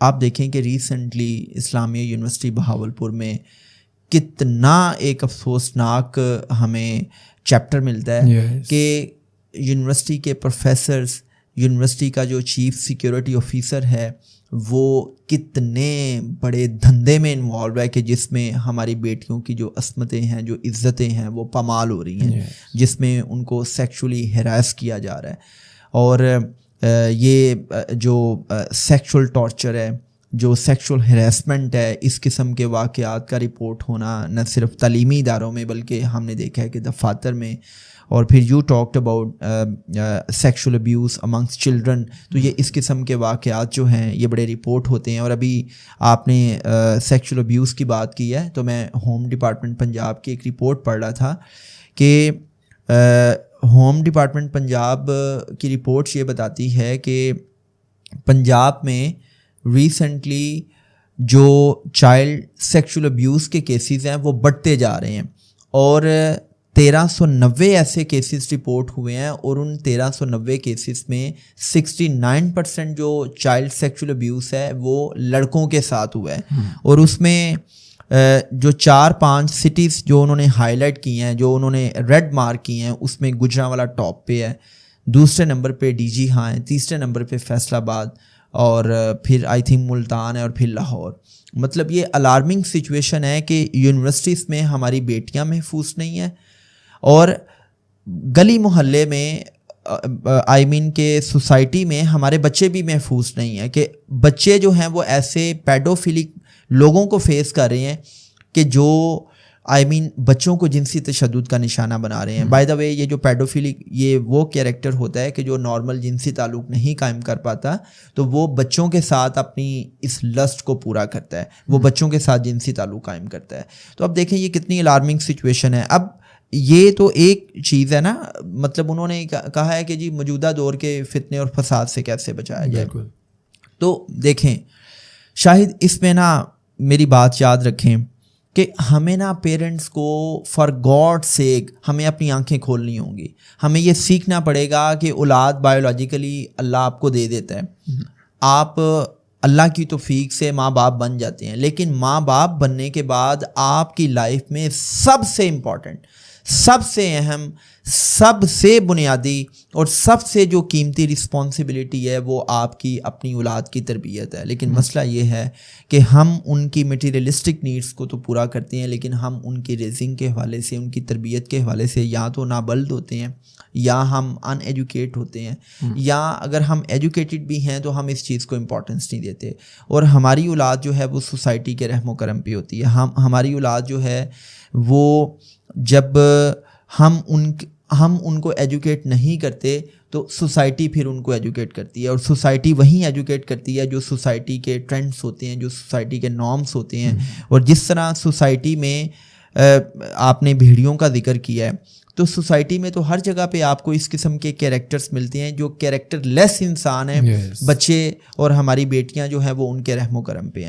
آپ دیکھیں کہ ریسنٹلی اسلامیہ یونیورسٹی بہاولپور میں کتنا ایک افسوسناک ہمیں چیپٹر ملتا ہے کہ یونیورسٹی کے پروفیسرز، یونیورسٹی کا جو چیف سیکیورٹی آفیسر ہے وہ کتنے بڑے دھندے میں انوالو ہے کہ جس میں ہماری بیٹیوں کی جو عصمتیں ہیں، جو عزتیں ہیں وہ پامال ہو رہی ہیں، جس میں ان کو سیکشولی ہیراس کیا جا رہا ہے. اور یہ جو سیکشول ٹارچر ہے، جو سیکشول ہیراسمنٹ ہے، اس قسم کے واقعات کا رپورٹ ہونا نہ صرف تعلیمی اداروں میں بلکہ ہم نے دیکھا ہے کہ دفاتر میں. اور پھر you talked about sexual abuse amongst children, تو یہ اس قسم کے واقعات جو ہیں یہ بڑے رپورٹ ہوتے ہیں. اور ابھی آپ نے سیکشول ابیوز کی بات کی ہے تو میں ہوم ڈپارٹمنٹ پنجاب کی ایک رپورٹ پڑھ رہا تھا کہ ہوم ڈپارٹمنٹ پنجاب کی رپورٹ یہ بتاتی ہے کہ پنجاب میں ریسنٹلی جو چائلڈ سیکشول ابیوز کے کیسز ہیں وہ بڑھتے جا رہے ہیں، اور 1390 ایسے کیسز رپورٹ ہوئے ہیں، اور ان 1390 کیسز میں 69% جو چائلڈ سیکشول ابیوز ہے وہ لڑکوں کے ساتھ ہوا ہے. اور اس میں جو 4-5 سٹیز جو انہوں نے ہائی لائٹ کی ہیں، جو انہوں نے ریڈ مارک کی ہیں، اس میں گجرانوالہ ٹاپ پہ ہے، دوسرے نمبر پہ ڈی جی ہاں ہے، تیسرے نمبر پہ فیصل آباد، اور پھر آئی تھنک ملتان ہے، اور پھر لاہور. مطلب یہ الارمنگ سچویشن ہے کہ یونیورسٹیز میں ہماری بیٹیاں محفوظ نہیں ہیں، اور گلی محلے میں آئی مین کہ سوسائٹی میں ہمارے بچے بھی محفوظ نہیں ہیں. کہ بچے جو ہیں وہ ایسے پیڈوفیلک لوگوں کو فیس کر رہے ہیں کہ جو آئی مین بچوں کو جنسی تشدد کا نشانہ بنا رہے ہیں. بائی دا وے یہ جو پیڈوفیلک یہ وہ کیریکٹر ہوتا ہے کہ جو نارمل جنسی تعلق نہیں قائم کر پاتا تو وہ بچوں کے ساتھ اپنی اس لسٹ کو پورا کرتا ہے، وہ بچوں کے ساتھ جنسی تعلق قائم کرتا ہے. تو اب دیکھیں یہ کتنی الارمنگ سچویشن ہے. اب یہ تو ایک چیز ہے نا، مطلب انہوں نے کہا ہے کہ جی موجودہ دور کے فتنے اور فساد سے کیسے بچایا جائے. تو دیکھیں شاہد اس میں نا میری بات یاد رکھیں کہ ہمیں نا پیرنٹس کو فار گاڈ سیک ہمیں اپنی آنکھیں کھولنی ہوں گی. ہمیں یہ سیکھنا پڑے گا کہ اولاد بایولوجیکلی اللہ آپ کو دے دیتا ہے، آپ اللہ کی توفیق سے ماں باپ بن جاتے ہیں، لیکن ماں باپ بننے کے بعد آپ کی لائف میں سب سے امپورٹنٹ، سب سے اہم، سب سے بنیادی اور سب سے جو قیمتی رسپانسبلٹی ہے وہ آپ کی اپنی اولاد کی تربیت ہے. لیکن مسئلہ یہ ہے کہ ہم ان کی میٹیریلسٹک نیڈس کو تو پورا کرتے ہیں، لیکن ہم ان کی ریزنگ کے حوالے سے، ان کی تربیت کے حوالے سے یا تو نابلد ہوتے ہیں، یا ہم ان ایجوکیٹ ہوتے ہیں، یا اگر ہم ایجوکیٹڈ بھی ہیں تو ہم اس چیز کو امپورٹنس نہیں دیتے. اور ہماری اولاد جو ہے وہ سوسائٹی کے رحم و کرم پہ ہوتی ہے. ہماری اولاد جو ہے وہ جب ہم ان کو ایجوکیٹ نہیں کرتے تو سوسائٹی پھر ان کو ایجوکیٹ کرتی ہے، اور سوسائٹی وہیں ایجوکیٹ کرتی ہے جو سوسائٹی کے ٹرینڈس ہوتے ہیں، جو سوسائٹی کے نارمس ہوتے ہیں. اور جس طرح سوسائٹی میں آپ نے بھیڑیوں کا ذکر کیا ہے، تو سوسائٹی میں تو ہر جگہ پہ آپ کو اس قسم کے کیریکٹرز ملتے ہیں جو کیریکٹر لیس انسان ہیں. بچے اور ہماری بیٹیاں جو ہیں وہ ان کے رحم و کرم پہ ہیں.